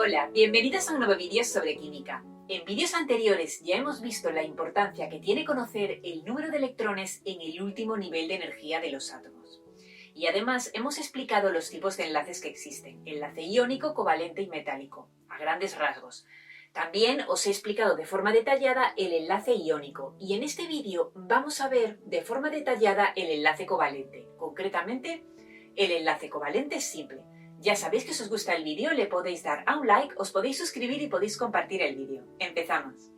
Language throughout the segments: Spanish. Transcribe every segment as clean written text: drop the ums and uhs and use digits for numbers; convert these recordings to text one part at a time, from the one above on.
Hola, bienvenidos a un nuevo vídeo sobre química. En vídeos anteriores ya hemos visto la importancia que tiene conocer el número de electrones en el último nivel de energía de los átomos. Y además hemos explicado los tipos de enlaces que existen, enlace iónico, covalente y metálico, a grandes rasgos. También os he explicado de forma detallada el enlace iónico y en este vídeo vamos a ver de forma detallada el enlace covalente, concretamente el enlace covalente simple. Ya sabéis que si os gusta el vídeo le podéis dar a un like, os podéis suscribir y podéis compartir el vídeo. ¡Empezamos!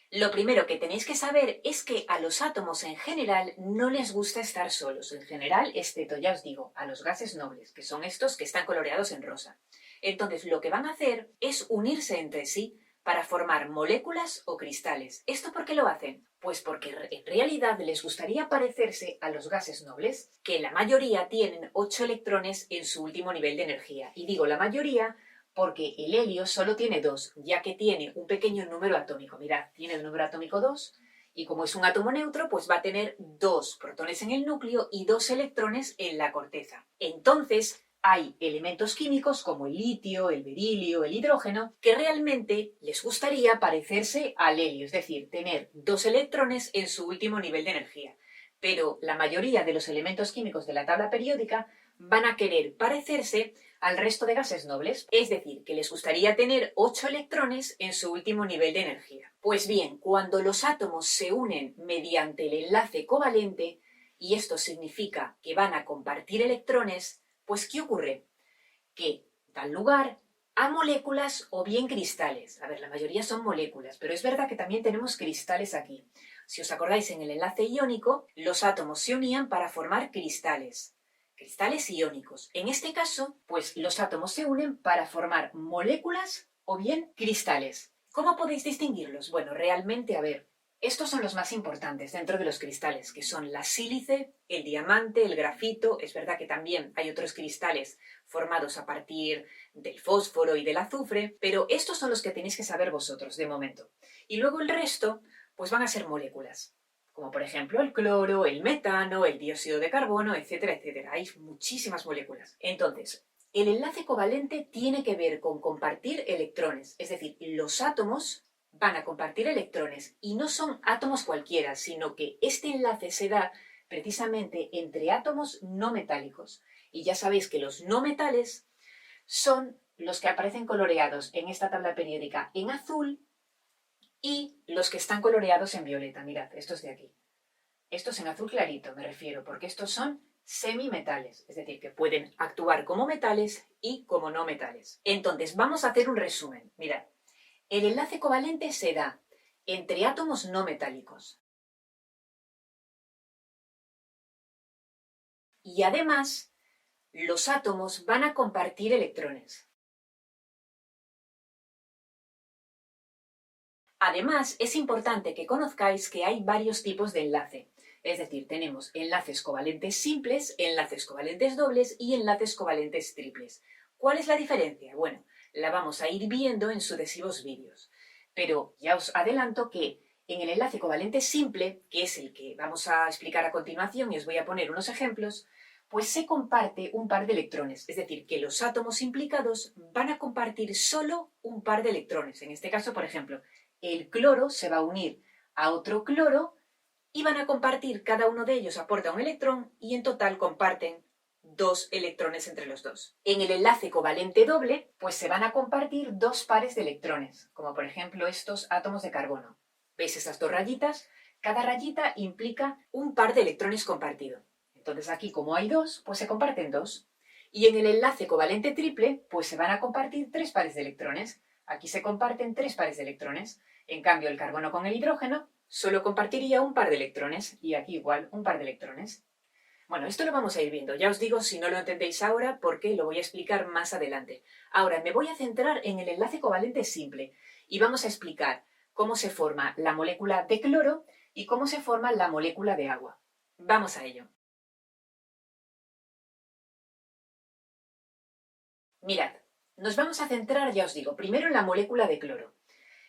Lo primero que tenéis que saber es que a los átomos en general no les gusta estar solos. En general, excepto, ya os digo, a los gases nobles, que son estos que están coloreados en rosa. Entonces, lo que van a hacer es unirse entre sí para formar moléculas o cristales. ¿Esto por qué lo hacen? Pues porque en realidad les gustaría parecerse a los gases nobles, que la mayoría tienen 8 electrones en su último nivel de energía. Y digo la mayoría porque el helio solo tiene 2, ya que tiene un pequeño número atómico. Mirad, tiene el número atómico 2 y como es un átomo neutro, pues va a tener 2 protones en el núcleo y 2 electrones en la corteza. Entonces, hay elementos químicos como el litio, el berilio, el hidrógeno, que realmente les gustaría parecerse al helio, es decir, tener 2 electrones en su último nivel de energía. Pero la mayoría de los elementos químicos de la tabla periódica van a querer parecerse al resto de gases nobles, es decir, que les gustaría tener 8 electrones en su último nivel de energía. Pues bien, cuando los átomos se unen mediante el enlace covalente, y esto significa que van a compartir electrones, pues ¿qué ocurre? Que dan lugar a moléculas o bien cristales. A ver, la mayoría son moléculas, pero es verdad que también tenemos cristales aquí. Si os acordáis, en el enlace iónico, los átomos se unían para formar cristales iónicos. En este caso, pues los átomos se unen para formar moléculas o bien cristales. ¿Cómo podéis distinguirlos? Bueno, realmente, a ver, estos son los más importantes dentro de los cristales, que son la sílice, el diamante, el grafito. Es verdad que también hay otros cristales formados a partir del fósforo y del azufre, pero estos son los que tenéis que saber vosotros de momento. Y luego el resto, pues van a ser moléculas, como por ejemplo el cloro, el metano, el dióxido de carbono, etcétera, etcétera. Hay muchísimas moléculas. Entonces, el enlace covalente tiene que ver con compartir electrones, es decir, los átomos van a compartir electrones y no son átomos cualquiera, sino que este enlace se da precisamente entre átomos no metálicos. Y ya sabéis que los no metales son los que aparecen coloreados en esta tabla periódica en azul y los que están coloreados en violeta. Mirad, estos de aquí. Estos en azul clarito me refiero, porque estos son semimetales, es decir, que pueden actuar como metales y como no metales. Entonces, vamos a hacer un resumen. Mirad, el enlace covalente se da entre átomos no metálicos. Y además, los átomos van a compartir electrones. Además, es importante que conozcáis que hay varios tipos de enlace. Es decir, tenemos enlaces covalentes simples, enlaces covalentes dobles y enlaces covalentes triples. ¿Cuál es la diferencia? Bueno, la vamos a ir viendo en sucesivos vídeos. Pero ya os adelanto que en el enlace covalente simple, que es el que vamos a explicar a continuación y os voy a poner unos ejemplos, pues se comparte un par de electrones. Es decir, que los átomos implicados van a compartir solo un par de electrones. En este caso, por ejemplo, el cloro se va a unir a otro cloro y van a compartir, cada uno de ellos aporta un electrón y en total comparten 2 electrones entre los dos. En el enlace covalente doble, pues se van a compartir 2 pares de electrones, como por ejemplo estos átomos de carbono. ¿Veis estas 2 rayitas? Cada rayita implica un par de electrones compartido. Entonces aquí, como hay 2, pues se comparten 2. Y en el enlace covalente triple, pues se van a compartir 3 pares de electrones. Aquí se comparten 3 pares de electrones. En cambio, el carbono con el hidrógeno solo compartiría un par de electrones y aquí igual un par de electrones. Bueno, esto lo vamos a ir viendo. Ya os digo si no lo entendéis ahora porque lo voy a explicar más adelante. Ahora me voy a centrar en el enlace covalente simple y vamos a explicar cómo se forma la molécula de cloro y cómo se forma la molécula de agua. Vamos a ello. Mirad, nos vamos a centrar, ya os digo, primero en la molécula de cloro.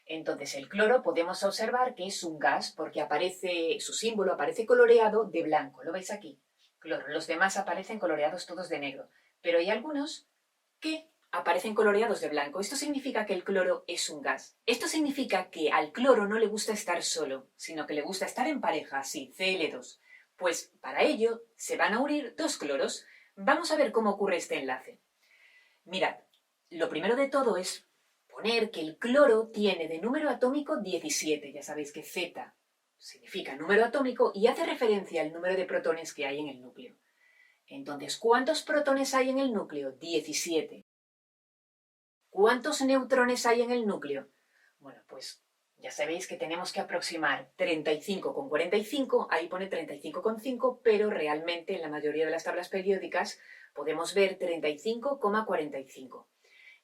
Entonces, el cloro podemos observar que es un gas porque aparece, su símbolo aparece coloreado de blanco. ¿Lo veis aquí? Cloro. Los demás aparecen coloreados todos de negro. Pero hay algunos que aparecen coloreados de blanco. Esto significa que el cloro es un gas. Esto significa que al cloro no le gusta estar solo, sino que le gusta estar en pareja, así, Cl2. Pues para ello se van a unir dos cloros. Vamos a ver cómo ocurre este enlace. Mirad, lo primero de todo es poner que el cloro tiene de número atómico 17. Ya sabéis que Z significa número atómico y hace referencia al número de protones que hay en el núcleo. Entonces, ¿cuántos protones hay en el núcleo? 17. ¿Cuántos neutrones hay en el núcleo? Bueno, pues ya sabéis que tenemos que aproximar 35 con 45, ahí pone 35,5, pero realmente en la mayoría de las tablas periódicas podemos ver 35,45.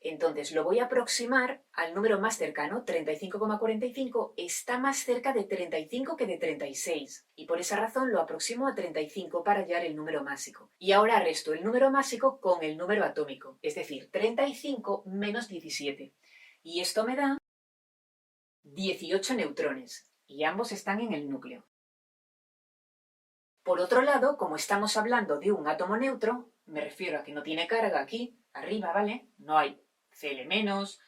Entonces lo voy a aproximar al número más cercano, 35,45, está más cerca de 35 que de 36, y por esa razón lo aproximo a 35 para hallar el número másico. Y ahora resto el número másico con el número atómico, es decir, 35 menos 17. Y esto me da 18 neutrones, y ambos están en el núcleo. Por otro lado, como estamos hablando de un átomo neutro, me refiero a que no tiene carga aquí, arriba, ¿vale? No hay Cl-,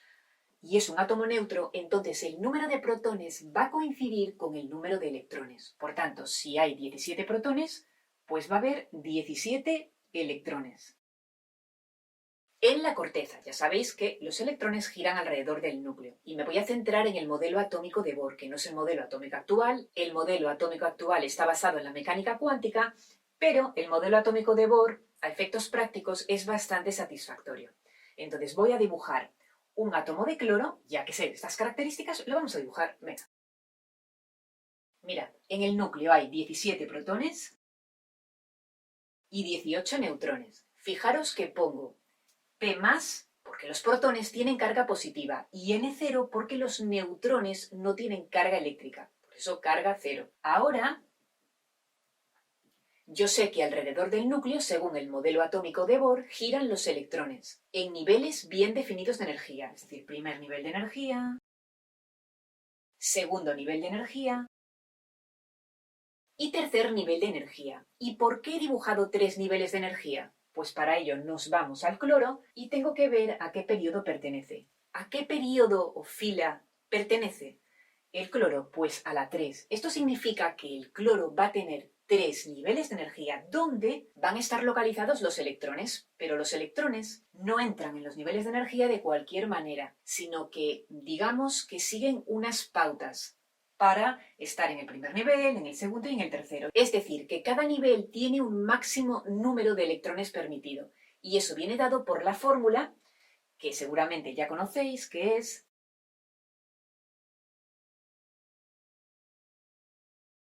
y es un átomo neutro, entonces el número de protones va a coincidir con el número de electrones. Por tanto, si hay 17 protones, pues va a haber 17 electrones. En la corteza, ya sabéis que los electrones giran alrededor del núcleo, y me voy a centrar en el modelo atómico de Bohr, que no es el modelo atómico actual. El modelo atómico actual está basado en la mecánica cuántica, pero el modelo atómico de Bohr, a efectos prácticos, es bastante satisfactorio. Entonces voy a dibujar un átomo de cloro, ya que sé estas características, lo vamos a dibujar. Venga. Mirad, en el núcleo hay 17 protones y 18 neutrones. Fijaros que pongo P+, porque los protones tienen carga positiva, y N0 porque los neutrones no tienen carga eléctrica, por eso carga 0. Ahora, yo sé que alrededor del núcleo, según el modelo atómico de Bohr, giran los electrones, en niveles bien definidos de energía, es decir, primer nivel de energía, segundo nivel de energía y tercer nivel de energía. ¿Y por qué he dibujado 3 niveles de energía? Pues para ello nos vamos al cloro y tengo que ver a qué periodo pertenece. ¿A qué periodo o fila pertenece el cloro? Pues a la 3. Esto significa que el cloro va a tener 3 niveles de energía donde van a estar localizados los electrones, pero los electrones no entran en los niveles de energía de cualquier manera, sino que digamos que siguen unas pautas para estar en el primer nivel, en el segundo y en el tercero. Es decir, que cada nivel tiene un máximo número de electrones permitido. Y eso viene dado por la fórmula que seguramente ya conocéis, que es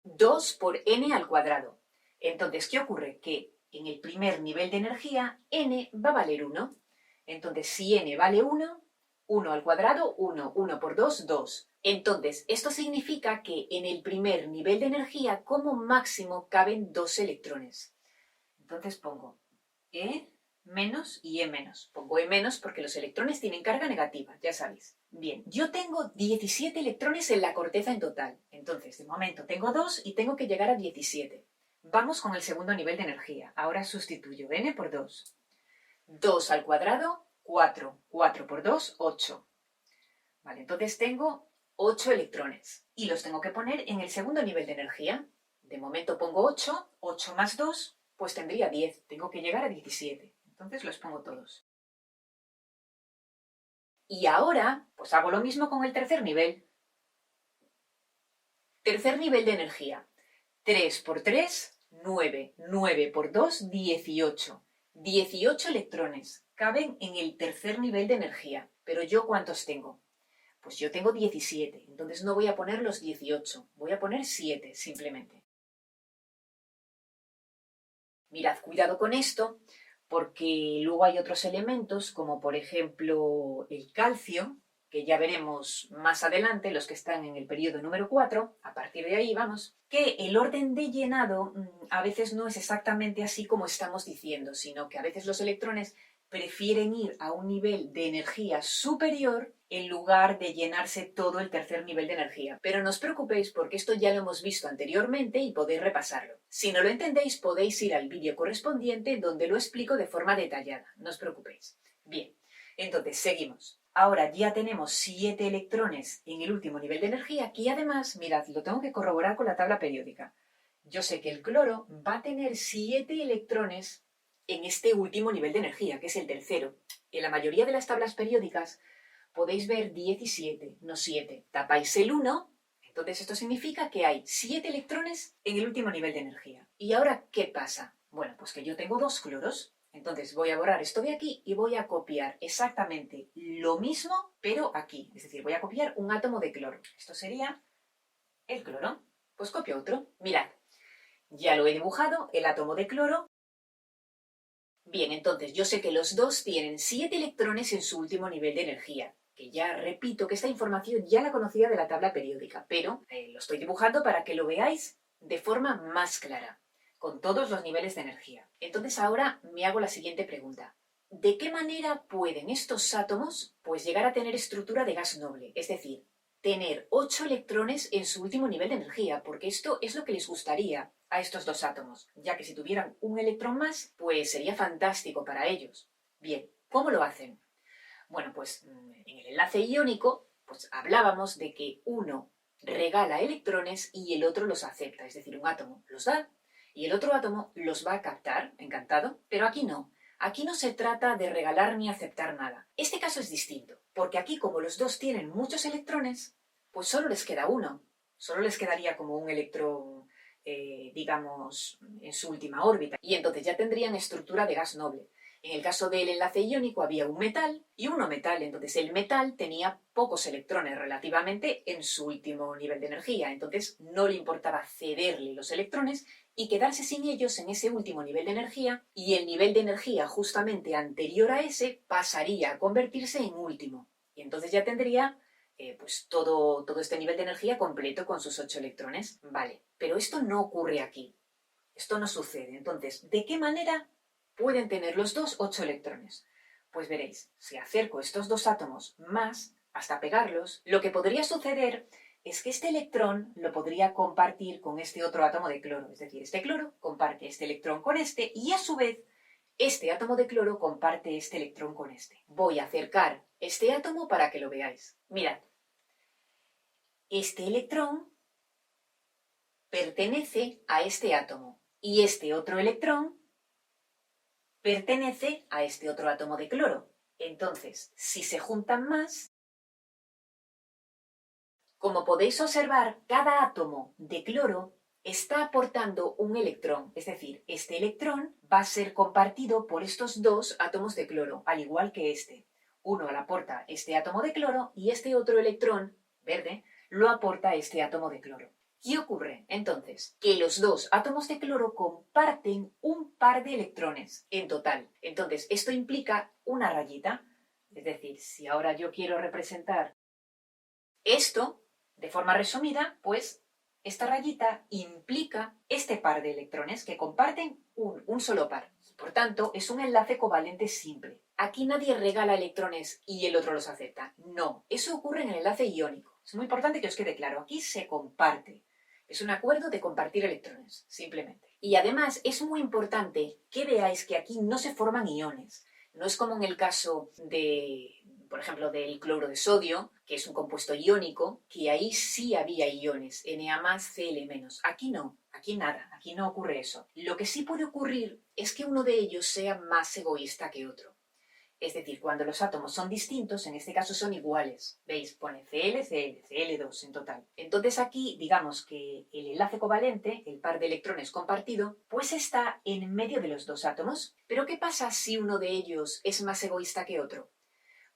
2 por n al cuadrado. Entonces, ¿qué ocurre? Que en el primer nivel de energía, n va a valer 1. Entonces, si n vale 1, 1 al cuadrado, 1, 1 por 2, 2. Entonces, esto significa que en el primer nivel de energía, como máximo, caben 2 electrones. Entonces pongo E menos y E menos. Pongo E menos porque los electrones tienen carga negativa, ya sabéis. Bien, yo tengo 17 electrones en la corteza en total. Entonces, de momento tengo 2 y tengo que llegar a 17. Vamos con el segundo nivel de energía. Ahora sustituyo n por 2. 2 al cuadrado, 4. 4 por 2, 8. Vale, entonces tengo 8 electrones y los tengo que poner en el segundo nivel de energía. De momento pongo 8, 8 más 2, pues tendría 10. Tengo que llegar a 17. Entonces los pongo todos. Y ahora, pues hago lo mismo con el tercer nivel. Tercer nivel de energía. 3 por 3, 9. 9 por 2, 18. 18 electrones caben en el tercer nivel de energía. Pero ¿yo cuántos tengo? Pues yo tengo 17, entonces no voy a poner los 18, voy a poner 7 simplemente. Mirad, cuidado con esto, porque luego hay otros elementos, como por ejemplo el calcio, que ya veremos más adelante, los que están en el periodo número 4, a partir de ahí vamos, que el orden de llenado a veces no es exactamente así como estamos diciendo, sino que a veces los electrones prefieren ir a un nivel de energía superior en lugar de llenarse todo el tercer nivel de energía. Pero no os preocupéis porque esto ya lo hemos visto anteriormente y podéis repasarlo. Si no lo entendéis, podéis ir al vídeo correspondiente donde lo explico de forma detallada. No os preocupéis. Bien, Entonces, seguimos. Ahora ya tenemos 7 electrones en el último nivel de energía, que además, mirad, lo tengo que corroborar con la tabla periódica. Yo sé que el cloro va a tener 7 electrones en este último nivel de energía, que es el tercero. En la mayoría de las tablas periódicas podéis ver 17, no 7. Tapáis el 1, entonces esto significa que hay 7 electrones en el último nivel de energía. ¿Y ahora qué pasa? Bueno, pues que yo tengo 2 cloros. Entonces voy a borrar esto de aquí y voy a copiar exactamente lo mismo, pero aquí. Es decir, voy a copiar un átomo de cloro. Esto sería el cloro. Pues copio otro. Mirad, ya lo he dibujado, el átomo de cloro. Bien, entonces yo sé que los dos tienen 7 electrones en su último nivel de energía, que ya repito que esta información ya la conocía de la tabla periódica, pero lo estoy dibujando para que lo veáis de forma más clara, con todos los niveles de energía. Entonces ahora me hago la siguiente pregunta. ¿De qué manera pueden estos átomos pues llegar a tener estructura de gas noble? Es decir, tener 8 electrones en su último nivel de energía, porque esto es lo que les gustaría a estos dos átomos, ya que si tuvieran un electrón más, pues sería fantástico para ellos. Bien, ¿cómo lo hacen? Bueno, pues en el enlace iónico, pues hablábamos de que uno regala electrones y el otro los acepta, es decir, un átomo los da y el otro átomo los va a captar, encantado, pero aquí no. Aquí no se trata de regalar ni aceptar nada. Este caso es distinto, porque aquí como los dos tienen muchos electrones, pues solo les queda uno. Solo les quedaría como un electrón, digamos, en su última órbita. Y entonces ya tendrían estructura de gas noble. En el caso del enlace iónico había un metal y un no metal, entonces el metal tenía pocos electrones relativamente en su último nivel de energía, entonces no le importaba cederle los electrones y quedarse sin ellos en ese último nivel de energía, y el nivel de energía justamente anterior a ese pasaría a convertirse en último, y entonces ya tendría pues todo este nivel de energía completo con sus 8 electrones. Vale, pero esto no ocurre aquí, esto no sucede. Entonces, ¿de qué manera pueden tener los dos 8 electrones? Pues veréis, si acerco estos dos átomos más hasta pegarlos, lo que podría suceder es que este electrón lo podría compartir con este otro átomo de cloro. Es decir, este cloro comparte este electrón con este y a su vez este átomo de cloro comparte este electrón con este. Voy a acercar este átomo para que lo veáis. Mirad, este electrón pertenece a este átomo y este otro electrón pertenece a este otro átomo de cloro. Entonces, si se juntan más, como podéis observar, cada átomo de cloro está aportando un electrón, es decir, este electrón va a ser compartido por estos dos átomos de cloro, al igual que este. Uno le aporta este átomo de cloro y este otro electrón, verde, lo aporta este átomo de cloro. ¿Qué ocurre? Entonces, que los dos átomos de cloro comparten un par de electrones en total. Entonces, esto implica una rayita. Es decir, si ahora yo quiero representar esto de forma resumida, pues esta rayita implica este par de electrones que comparten un solo par. Por tanto, es un enlace covalente simple. Aquí nadie regala electrones y el otro los acepta. No, eso ocurre en el enlace iónico. Es muy importante que os quede claro. Aquí se comparte. Es un acuerdo de compartir electrones, simplemente. Y además es muy importante que veáis que aquí no se forman iones. No es como en el caso de, por ejemplo, del cloro de sodio, que es un compuesto iónico, que ahí sí había iones, Na+, Cl-. Aquí no, aquí nada, aquí no ocurre eso. Lo que sí puede ocurrir es que uno de ellos sea más egoísta que otro. Es decir, cuando los átomos son distintos, en este caso son iguales. ¿Veis? Pone Cl, Cl, Cl2 en total. Entonces aquí, digamos que el enlace covalente, el par de electrones compartido, pues está en medio de los dos átomos. ¿Pero qué pasa si uno de ellos es más egoísta que otro?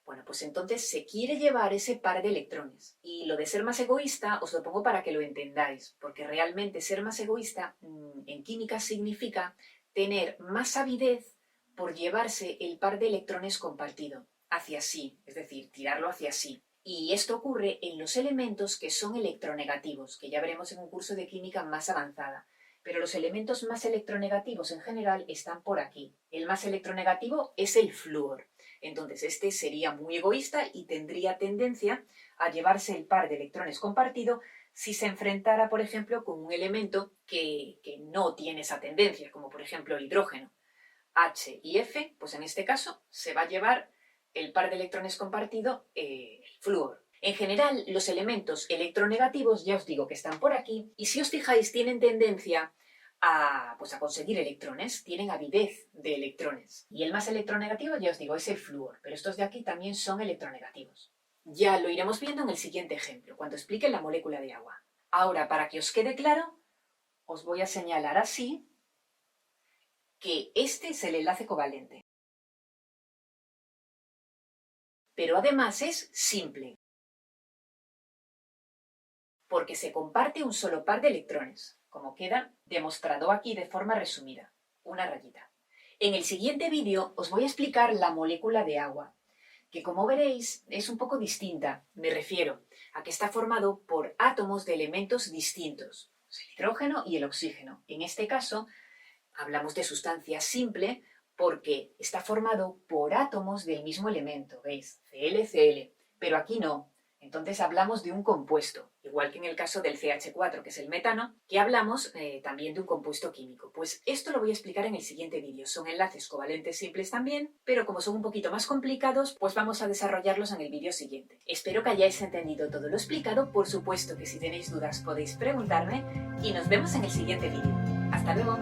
Bueno, pues entonces se quiere llevar ese par de electrones. Y lo de ser más egoísta os lo pongo para que lo entendáis, porque realmente ser más egoísta en química significa tener más avidez por llevarse el par de electrones compartido hacia sí, es decir, tirarlo hacia sí. Y esto ocurre en los elementos que son electronegativos, que ya veremos en un curso de química más avanzada. Pero los elementos más electronegativos en general están por aquí. El más electronegativo es el flúor. Entonces este sería muy egoísta y tendría tendencia a llevarse el par de electrones compartido si se enfrentara, por ejemplo, con un elemento que no tiene esa tendencia, como por ejemplo el hidrógeno. H y F, pues en este caso se va a llevar el par de electrones compartido, el flúor. En general, los elementos electronegativos, ya os digo que están por aquí, y si os fijáis, tienen tendencia a conseguir electrones, tienen avidez de electrones. Y el más electronegativo, ya os digo, es el flúor, pero estos de aquí también son electronegativos. Ya lo iremos viendo en el siguiente ejemplo, cuando explique la molécula de agua. Ahora, para que os quede claro, os voy a señalar así que este es el enlace covalente. Pero además es simple, porque se comparte un solo par de electrones, como queda demostrado aquí de forma resumida, una rayita. En el siguiente vídeo os voy a explicar la molécula de agua, que como veréis es un poco distinta. Me refiero a que está formado por átomos de elementos distintos, el hidrógeno y el oxígeno. En este caso hablamos de sustancia simple porque está formado por átomos del mismo elemento, ¿veis? ClCl, pero aquí no. Entonces hablamos de un compuesto, igual que en el caso del CH4, que es el metano, que hablamos también de un compuesto químico. Pues esto lo voy a explicar en el siguiente vídeo. Son enlaces covalentes simples también, pero como son un poquito más complicados, pues vamos a desarrollarlos en el vídeo siguiente. Espero que hayáis entendido todo lo explicado. Por supuesto que si tenéis dudas podéis preguntarme y nos vemos en el siguiente vídeo. ¡Hasta luego!